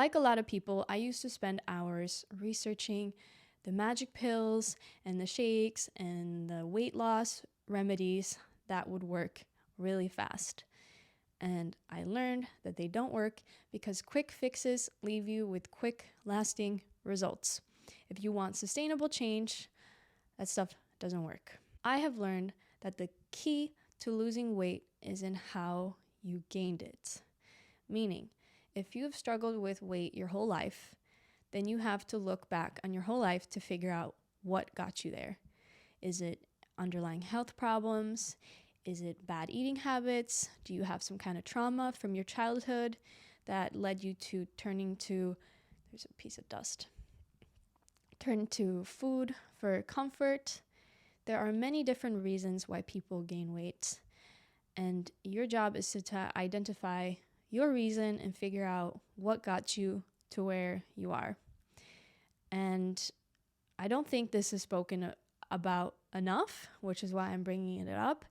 Like a lot of people, I used to spend hours researching the magic pills and the shakes and the weight loss remedies that would work really fast. And I learned that they don't work because quick fixes leave you with quick, lasting results. If you want sustainable change, that stuff doesn't work. I have learned that the key to losing weight is in how you gained it. Meaning, if you've struggled with weight your whole life, then you have to look back on your whole life to figure out what got you there. Is it underlying health problems? Is it bad eating habits? Do you have some kind of trauma from your childhood that led you to there's a piece of dust, turn to food for comfort? There are many different reasons why people gain weight, and your job is to identify your reason and figure out what got you to where you are. And I don't think this is spoken about enough, which is why I'm bringing it up.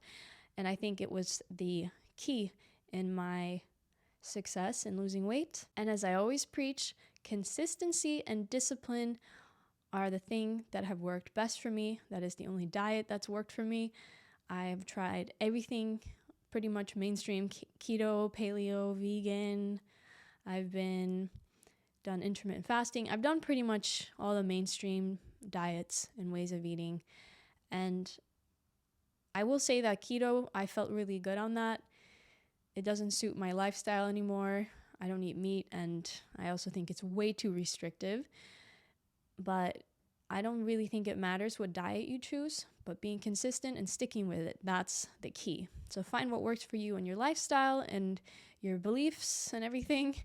And I think it was the key in my success in losing weight. And as I always preach, consistency and discipline are the thing that have worked best for me. That is the only diet that's worked for me. I've tried everything, pretty much mainstream keto, paleo, vegan. I've done intermittent fasting. I've done pretty much all the mainstream diets and ways of eating. And I will say that keto, I felt really good on that. It doesn't suit my lifestyle anymore. I don't eat meat, and I also think it's way too restrictive. But I don't really think it matters what diet you choose, but being consistent and sticking with it, that's the key. So find what works for you and your lifestyle and your beliefs and everything,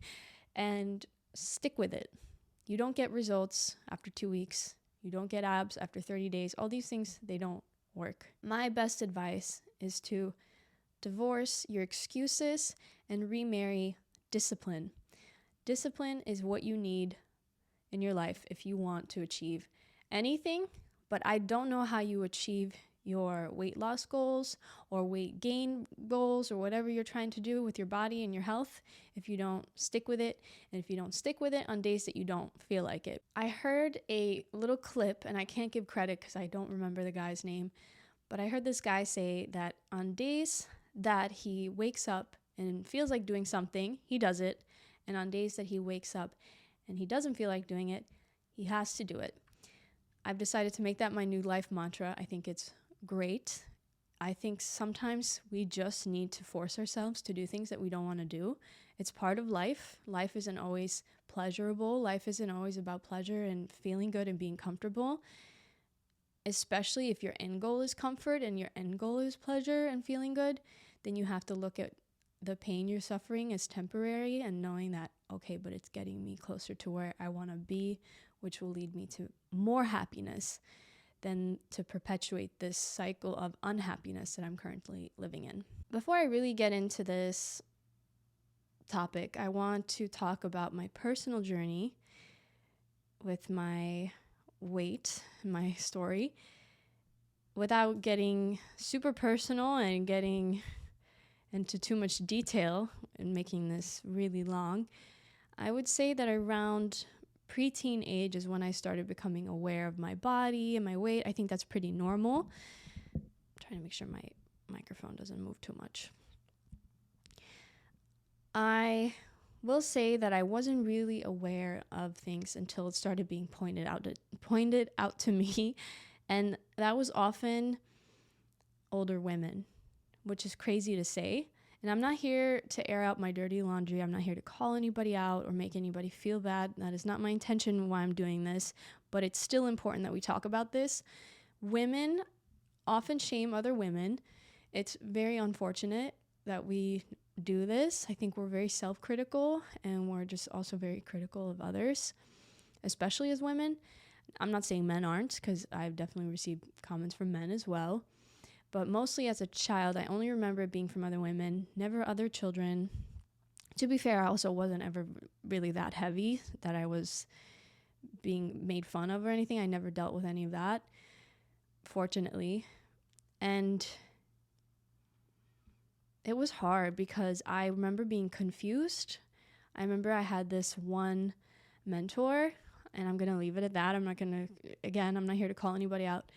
and stick with it. You don't get results after 2 weeks. You don't get abs after 30 days. All these things, they don't work. My best advice is to divorce your excuses and remarry discipline. Discipline is what you need in your life if you want to achieve anything, but I don't know how you achieve your weight loss goals or weight gain goals or whatever you're trying to do with your body and your health if you don't stick with it, and if you don't stick with it on days that you don't feel like it. I heard a little clip, and I can't give credit because I don't remember the guy's name, but I heard this guy say that on days that he wakes up and feels like doing something, he does it, and on days that he wakes up and he doesn't feel like doing it, he has to do it. I've decided to make that my new life mantra. I think it's great. I think sometimes we just need to force ourselves to do things that we don't want to do. It's part of life. Life isn't always pleasurable. Life isn't always about pleasure and feeling good and being comfortable, especially if your end goal is comfort and your end goal is pleasure and feeling good. Then you have to look at the pain you're suffering as temporary and knowing that, okay, but it's getting me closer to where I want to be, which will lead me to more happiness than to perpetuate this cycle of unhappiness that I'm currently living in. Before I really get into this topic, I want to talk about my personal journey with my weight, my story, without getting super personal and getting into too much detail and making this really long. I would say that around preteen age is when I started becoming aware of my body and my weight. I think that's pretty normal. I'm trying to make sure my microphone doesn't move too much. I will say that I wasn't really aware of things until it started being pointed out to me, and that was often older women, which is crazy to say. And I'm not here to air out my dirty laundry. I'm not here to call anybody out or make anybody feel bad. That is not my intention why I'm doing this, but it's still important that we talk about this. Women often shame other women. It's very unfortunate that we do this. I think we're very self-critical, and we're just also very critical of others, especially as women. I'm not saying men aren't, because I've definitely received comments from men as well. But mostly as a child, I only remember it being from other women, never other children. To be fair, I also wasn't ever really that heavy that I was being made fun of or anything. I never dealt with any of that, fortunately. And it was hard because I remember being confused. I remember I had this one mentor, and I'm going to leave it at that. I'm not here to call anybody out,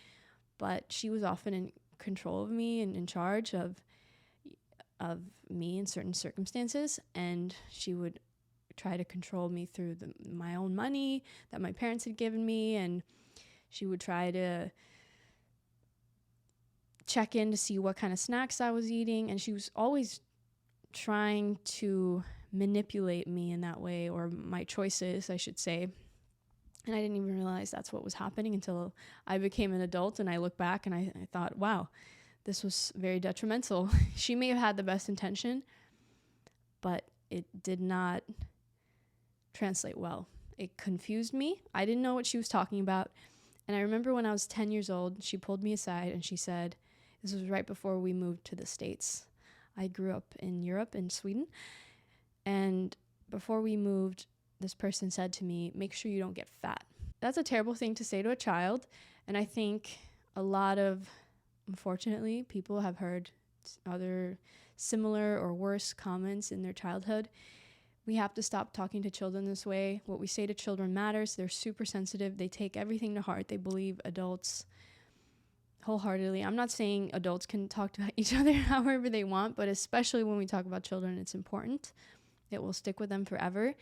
but she was often in control of me and in charge of me in certain circumstances, and she would try to control me through my own money that my parents had given me, and she would try to check in to see what kind of snacks I was eating, and she was always trying to manipulate me in that way, or my choices, I should say. And I didn't even realize that's what was happening until I became an adult, and I look back and I thought, wow, this was very detrimental. She may have had the best intention, but it did not translate well. It confused me. I didn't know what she was talking about. And I remember when I was 10 years old, she pulled me aside and she said, this was right before we moved to the States. I grew up in Europe, in Sweden. And before we moved, this person said to me, make sure you don't get fat. That's a terrible thing to say to a child. And I think a lot of, unfortunately, people have heard other similar or worse comments in their childhood. We have to stop talking to children this way. What we say to children matters. They're super sensitive. They take everything to heart. They believe adults wholeheartedly. I'm not saying adults can talk to each other however they want, but especially when we talk about children, it's important. It will stick with them forever.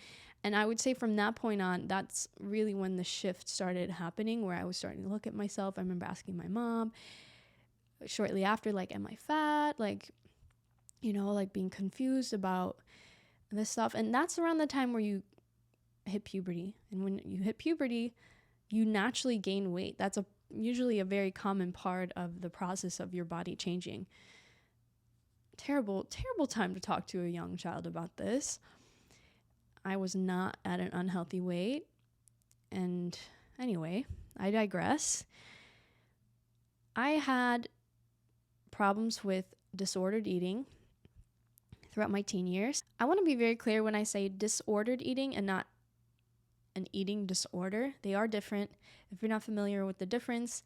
And I would say from that point on, that's really when the shift started happening, where I was starting to look at myself. I remember asking my mom shortly after, like, am I fat? Like, being confused about this stuff. And that's around the time where you hit puberty. And when you hit puberty, you naturally gain weight. That's usually a very common part of the process of your body changing. Terrible time to talk to a young child about this. I was not at an unhealthy weight. And anyway, I digress. I had problems with disordered eating throughout my teen years. I want to be very clear when I say disordered eating and not an eating disorder. They are different. If you're not familiar with the difference,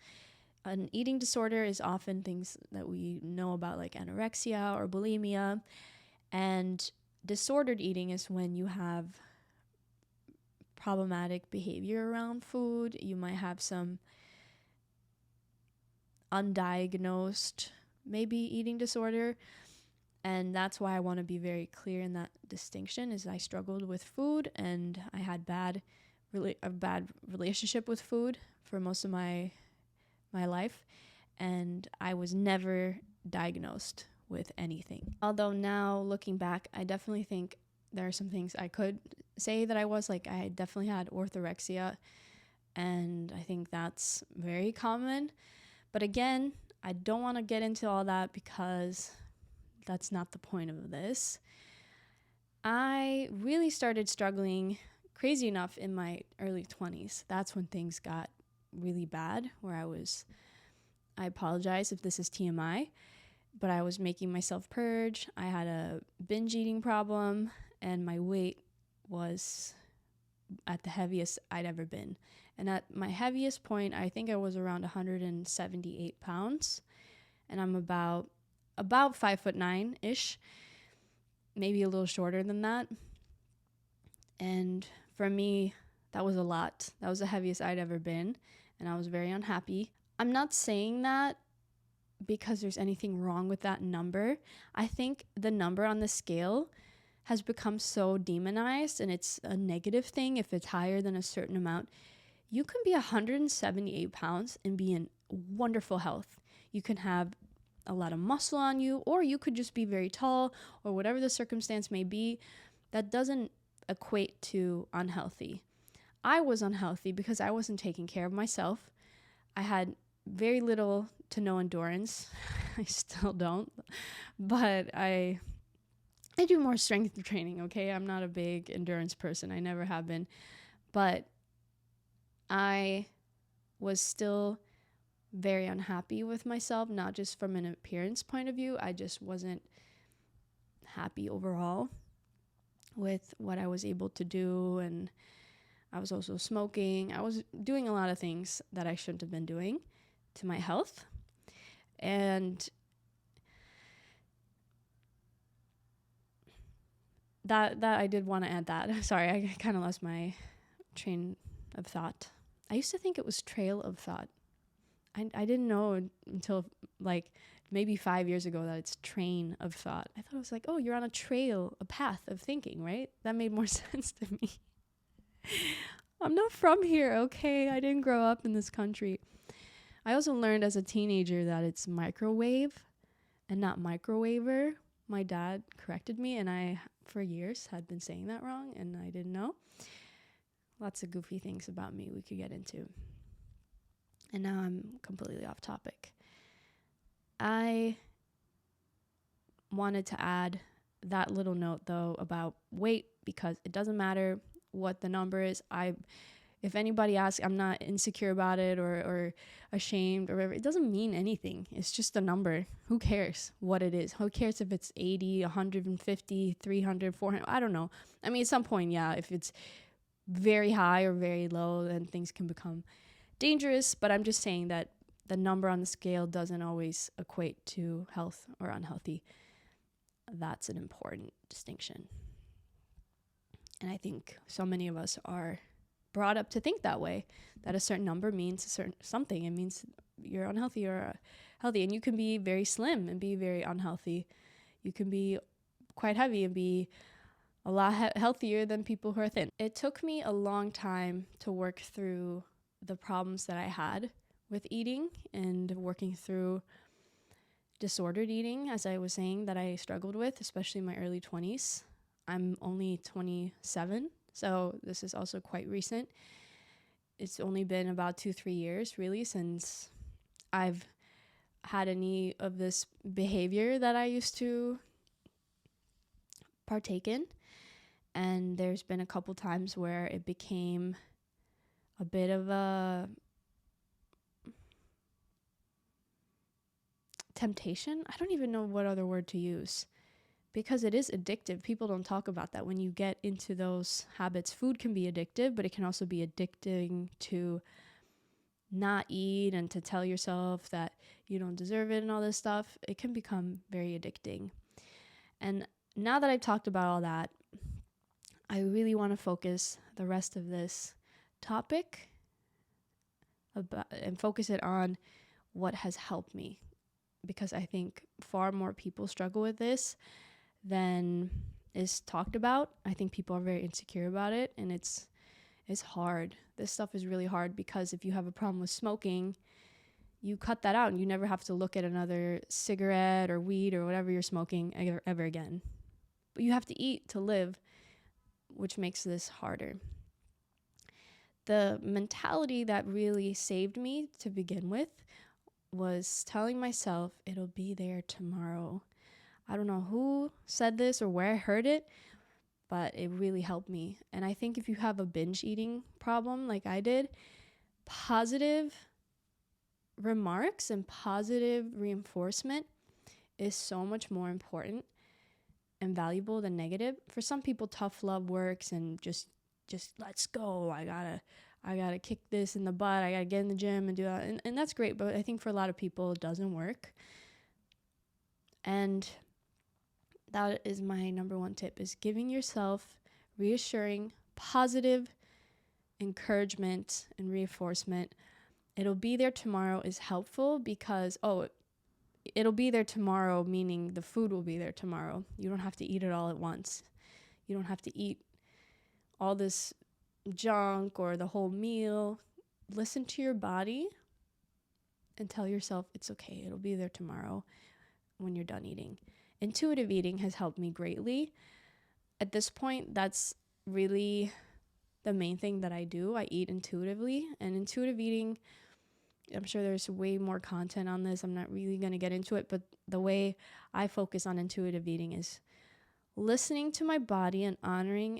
an eating disorder is often things that we know about, like anorexia or bulimia. And disordered eating is when you have problematic behavior around food. You might have some undiagnosed, maybe, eating disorder. And that's why I want to be very clear in that distinction, is I struggled with food and I had a bad relationship with food for most of my life. And I was never diagnosed with anything. Although now looking back, I definitely think there are some things I could say that I was, like, I definitely had orthorexia, and I think that's very common. But again, I don't want to get into all that because that's not the point of this. I really started struggling, crazy enough, in my early 20s. That's when things got really bad, where I apologize if this is TMI, but I was making myself purge. I had a binge eating problem, and my weight was at the heaviest I'd ever been. And at my heaviest point, I think I was around 178 pounds, and I'm about 5'9" maybe a little shorter than that. And for me, that was a lot. That was the heaviest I'd ever been, and I was very unhappy. I'm not saying that because there's anything wrong with that number. I think the number on the scale has become so demonized, and it's a negative thing if it's higher than a certain amount. You can be 178 pounds and be in wonderful health. You can have a lot of muscle on you, or you could just be very tall, or whatever the circumstance may be. That doesn't equate to unhealthy. I was unhealthy because I wasn't taking care of myself. I had very little to no endurance. I still don't, but I do more strength training, okay? I'm not a big endurance person. I never have been, but I was still very unhappy with myself, not just from an appearance point of view. I just wasn't happy overall with what I was able to do, and I was also smoking. I was doing a lot of things that I shouldn't have been doing to my health. And that I did want to add that. Sorry, I kind of lost my train of thought. I used to think it was trail of thought. I didn't know until like maybe 5 years ago that it's train of thought. I thought it was like, oh, you're on a trail, a path of thinking, right? That made more sense to me. I'm not from here, okay? I didn't grow up in this country. I also learned as a teenager that it's microwave and not microwaver. My dad corrected me, and I, for years, had been saying that wrong, and I didn't know. Lots of goofy things about me we could get into. And now I'm completely off topic. I wanted to add that little note, though, about weight, because it doesn't matter what the number is. If anybody asks, I'm not insecure about it or ashamed or whatever. It doesn't mean anything. It's just a number. Who cares what it is? Who cares if it's 80, 150, 300, 400? I don't know. I mean, at some point, yeah, if it's very high or very low, then things can become dangerous. But I'm just saying that the number on the scale doesn't always equate to health or unhealthy. That's an important distinction. And I think so many of us are brought up to think that way, that a certain number means a certain something. It means you're unhealthy or healthy. And you can be very slim and be very unhealthy. You can be quite heavy and be a lot healthier than people who are thin. It took me a long time to work through the problems that I had with eating and working through disordered eating, as I was saying, that I struggled with, especially in my early 20s. I'm only 27, so this is also quite recent. It's only been about 2-3 years, really, since I've had any of this behavior that I used to partake in. And there's been a couple times where it became a bit of a temptation. I don't even know what other word to use, because it is addictive. People don't talk about that. When you get into those habits, food can be addictive, but it can also be addicting to not eat and to tell yourself that you don't deserve it and all this stuff. It can become very addicting. And now that I've talked about all that, I really want to focus the rest of this topic and focus it on what has helped me, because I think far more people struggle with this than is talked about. I think people are very insecure about it, and it's hard. This stuff is really hard, because if you have a problem with smoking, you cut that out and you never have to look at another cigarette or weed or whatever you're smoking ever again. But you have to eat to live, which makes this harder. The mentality that really saved me to begin with was telling myself it'll be there tomorrow. I don't know who said this or where I heard it, but it really helped me. And I think if you have a binge eating problem like I did, positive remarks and positive reinforcement is so much more important and valuable than negative. For some people, tough love works and just let's go. I gotta kick this in the butt. I gotta get in the gym and do that. And that's great. But I think for a lot of people, it doesn't work. And that is my number one tip, is giving yourself reassuring, positive encouragement and reinforcement. It'll be there tomorrow is helpful, because, it'll be there tomorrow, meaning the food will be there tomorrow. You don't have to eat it all at once. You don't have to eat all this junk or the whole meal. Listen to your body and tell yourself it's okay. It'll be there tomorrow when you're done eating. Intuitive eating has helped me greatly. At this point, that's really the main thing that I do. I eat intuitively, and intuitive eating, I'm sure there's way more content on this. I'm not really going to get into it, but the way I focus on intuitive eating is listening to my body and honoring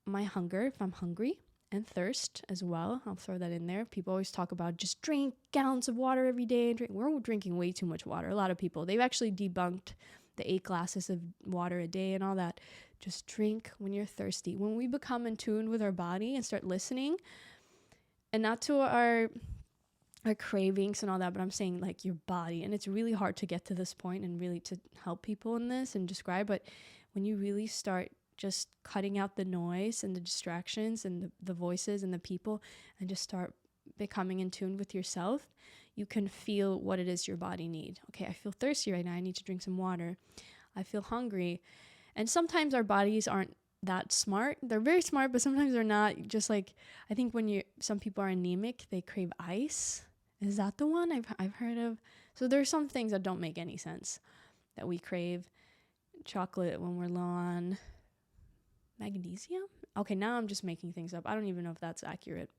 my hunger, if I'm hungry, and thirst as well. I'll throw that in there. People always talk about just drink gallons of water every day. We're drinking way too much water. A lot of people, they've actually debunked the 8 glasses of water a day and all that. Just drink when you're thirsty. When we become in tune with our body and start listening, and not to our cravings and all that, but I'm saying like your body. And it's really hard to get to this point and really to help people in this and describe, but when you really start just cutting out the noise and the distractions and the voices and the people, and just start becoming in tune with yourself, you can feel what it is your body needs. Okay, I feel thirsty right now. I need to drink some water. I feel hungry. And sometimes our bodies aren't that smart. They're very smart, but sometimes they're not. Just like, I think when some people are anemic, they crave ice. Is that the one I've heard of? So there's some things that don't make any sense that we crave. Chocolate when we're low on magnesium. Okay, now I'm just making things up. I don't even know if that's accurate.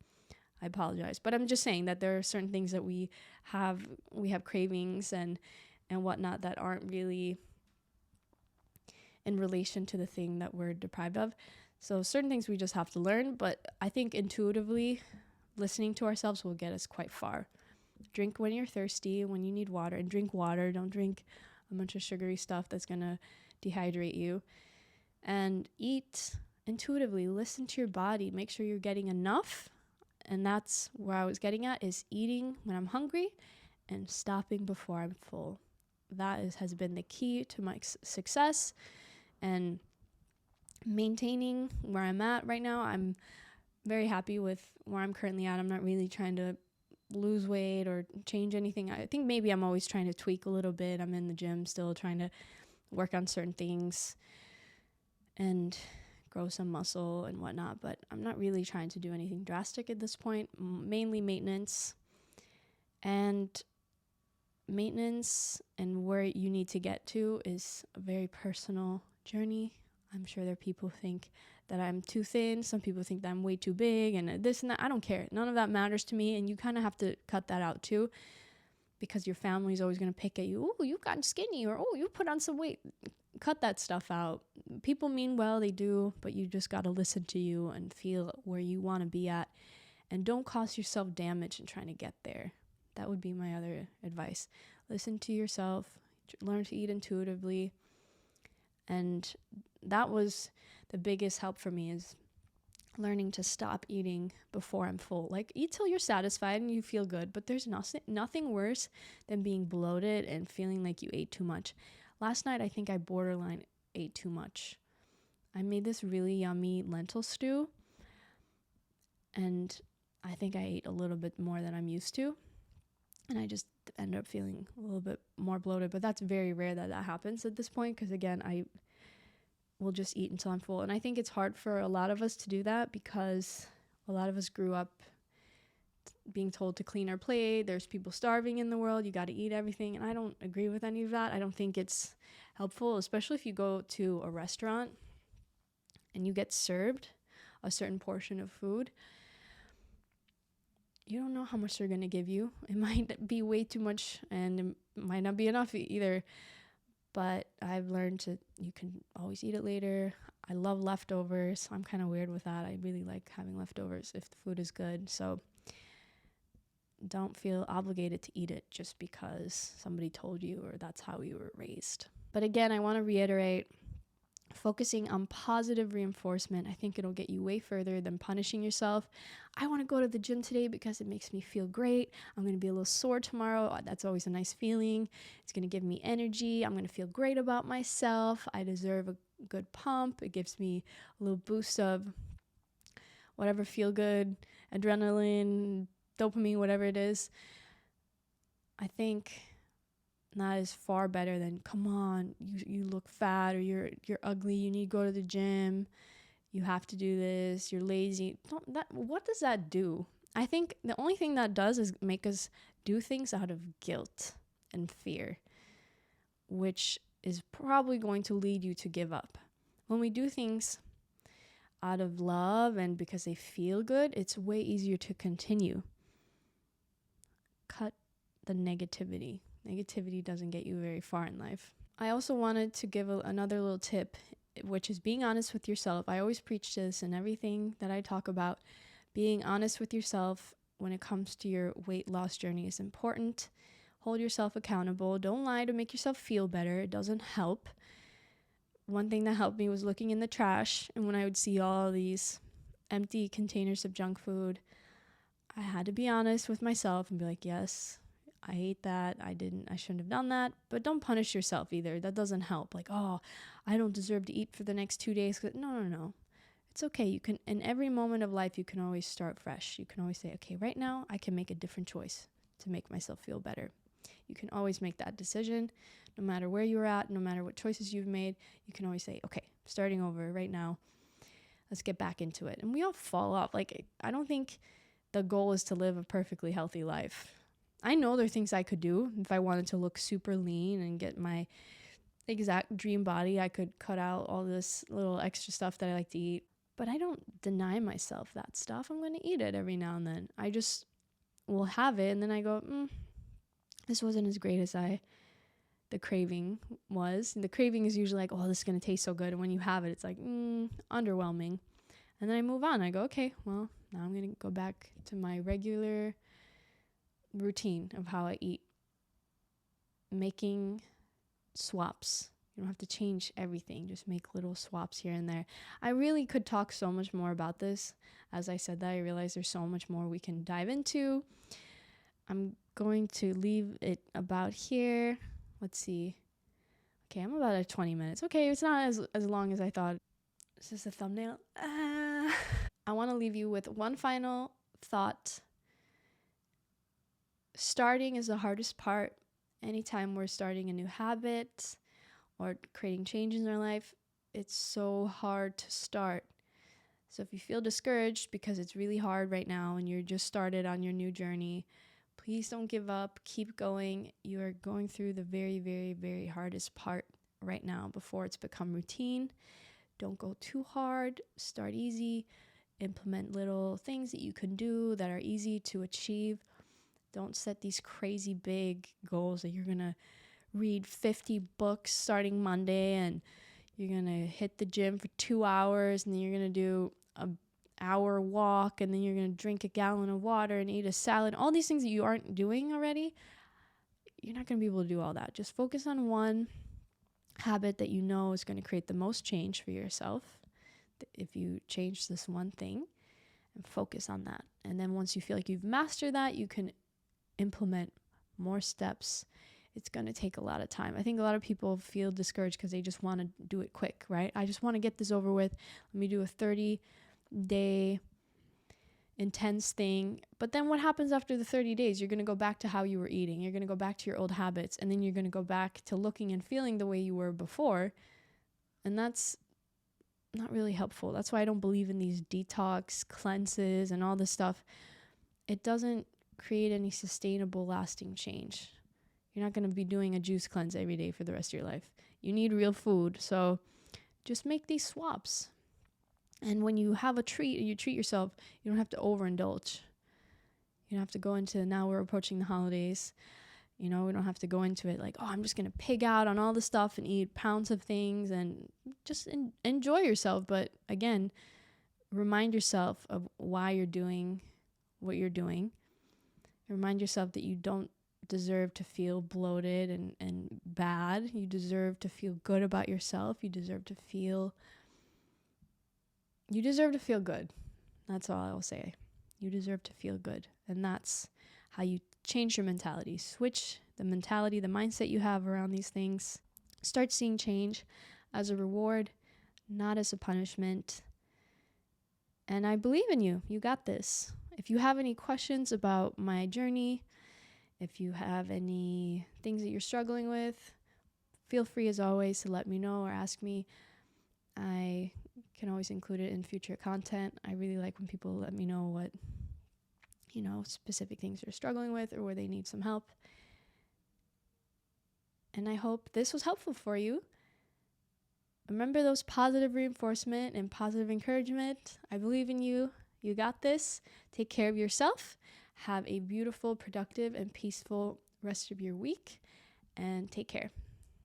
I apologize, but I'm just saying that there are certain things that we have cravings and whatnot that aren't really in relation to the thing that we're deprived of. So certain things we just have to learn, but I think intuitively listening to ourselves will get us quite far. Drink when you're thirsty, when you need water, and drink water. Don't drink a bunch of sugary stuff that's going to dehydrate you. And eat intuitively. Listen to your body. Make sure you're getting enough. And that's where I was getting at, is eating when I'm hungry and stopping before I'm full. That has been the key to my success and maintaining where I'm at right now. I'm very happy with where I'm currently at. I'm not really trying to lose weight or change anything. I think maybe I'm always trying to tweak a little bit. I'm in the gym still trying to work on certain things and grow some muscle and whatnot, but I'm not really trying to do anything drastic at this point. Mainly maintenance and where you need to get to is a very personal journey. I'm sure there are people who think that I'm too thin. Some people think that I'm way too big and this and that. I don't care. None of that matters to me. And you kind of have to cut that out too, because your family is always going to pick at you. Oh, you've gotten skinny, or oh, you put on some weight. Cut that stuff out. People mean well, they do, but you just got to listen to you and feel where you want to be at. And don't cause yourself damage in trying to get there. That would be my other advice. Listen to yourself, learn to eat intuitively. And that was the biggest help for me, is learning to stop eating before I'm full. Like, eat till you're satisfied and you feel good, but there's nothing worse than being bloated and feeling like you ate too much. Last night, I think I borderline ate too much. I made this really yummy lentil stew, and I think I ate a little bit more than I'm used to, and I just ended up feeling a little bit more bloated, but that's very rare that happens at this point, because again, I will just eat until I'm full. And I think it's hard for a lot of us to do that, because a lot of us grew up being told to clean our plate. There's people starving in the world. You got to eat everything. And I don't agree with any of that. I don't think it's helpful, especially if you go to a restaurant and you get served a certain portion of food. You don't know how much they're going to give you. It might be way too much, and it might not be enough either. But I've learned you can always eat it later. I love leftovers. I'm kind of weird with that. I really like having leftovers if the food is good. So don't feel obligated to eat it just because somebody told you or that's how you were raised. But again, I want to reiterate, focusing on positive reinforcement, I think it'll get you way further than punishing yourself. I want to go to the gym today because it makes me feel great. I'm going to be a little sore tomorrow. That's always a nice feeling. It's going to give me energy. I'm going to feel great about myself. I deserve a good pump. It gives me a little boost of whatever feel good, adrenaline, dopamine, whatever it is. I think that is far better than, come on, you look fat, or you're ugly, you need to go to the gym, you have to do this, you're lazy. What does that do? I think the only thing that does is make us do things out of guilt and fear, which is probably going to lead you to give up. When we do things out of love and because they feel good, it's way easier to continue. Cut the negativity. Negativity doesn't get you very far in life. I also wanted to give another little tip, which is being honest with yourself. I always preach this in everything that I talk about. Being honest with yourself when it comes to your weight loss journey is important. Hold yourself accountable. Don't lie to make yourself feel better. It doesn't help. One thing that helped me was looking in the trash, and when I would see all these empty containers of junk food, I had to be honest with myself and be like, yes, I hate that. I shouldn't have done that. But don't punish yourself either. That doesn't help. Like, oh, I don't deserve to eat for the next 2 days. No. It's okay. You can, in every moment of life, you can always start fresh. You can always say, okay, right now I can make a different choice to make myself feel better. You can always make that decision, no matter where you're at, no matter what choices you've made. You can always say, okay, starting over right now. Let's get back into it. And we all fall off. Like, I don't think the goal is to live a perfectly healthy life. I know there are things I could do. If I wanted to look super lean and get my exact dream body, I could cut out all this little extra stuff that I like to eat. But I don't deny myself that stuff. I'm going to eat it every now and then. I just will have it, and then I go, this wasn't as great as the craving was. The craving is usually like, oh, this is going to taste so good. And when you have it, it's like, underwhelming. And then I move on. I go, okay, well, now I'm going to go back to my regular routine of how I eat. Making swaps. You don't have to change everything. Just make little swaps here and there. I really could talk so much more about this. As I said that, I realize there's so much more we can dive into. I'm going to leave it about here. Let's see. Okay, I'm about at 20 minutes. Okay, it's not as long as I thought. Is this a thumbnail? I want to leave you with one final thought. Starting is the hardest part. Anytime we're starting a new habit or creating changes in our life, it's so hard to start. So if you feel discouraged because it's really hard right now and you're just started on your new journey, please don't give up. Keep going. You are going through the very, very, very hardest part right now before it's become routine. Don't go too hard. Start easy. Implement little things that you can do that are easy to achieve. Don't set these crazy big goals that you're going to read 50 books starting Monday and you're going to hit the gym for 2 hours and then you're going to do an hour walk and then you're going to drink a gallon of water and eat a salad. All these things that you aren't doing already, you're not going to be able to do all that. Just focus on one habit that you know is going to create the most change for yourself. If you change this one thing and focus on that. And then once you feel like you've mastered that, you can implement more steps. It's going to take a lot of time. I think a lot of people feel discouraged because they just want to do it quick, right? I just want to get this over with. Let me do a 30-day intense thing. But then what happens after the 30 days? You're going to go back to how you were eating. You're going to go back to your old habits. And then you're going to go back to looking and feeling the way you were before. And that's not really helpful. That's why I don't believe in these detox cleanses and all this stuff. It doesn't create any sustainable, lasting change. You're not going to be doing a juice cleanse every day for the rest of your life. You need real food. So just make these swaps. And when you have a treat and you treat yourself, you don't have to overindulge. You don't have to go into, now we're approaching the holidays. We don't have to go into it like, oh, I'm just going to pig out on all the stuff and eat pounds of things and just enjoy yourself. But again, remind yourself of why you're doing what you're doing. Remind yourself that you don't deserve to feel bloated and bad. You deserve to feel good about yourself. You deserve to feel good. That's all I'll say. You deserve to feel good. And that's how you change your mentality. Switch the mentality, the mindset you have around these things. Start seeing change as a reward, not as a punishment. And I believe in you. You got this. If you have any questions about my journey, if you have any things that you're struggling with, feel free as always to let me know or ask me. I can always include it in future content. I really like when people let me know what, specific things they're struggling with or where they need some help. And I hope this was helpful for you. Remember those positive reinforcement and positive encouragement. I believe in you. You got this. Take care of yourself. Have a beautiful, productive, and peaceful rest of your week. And take care.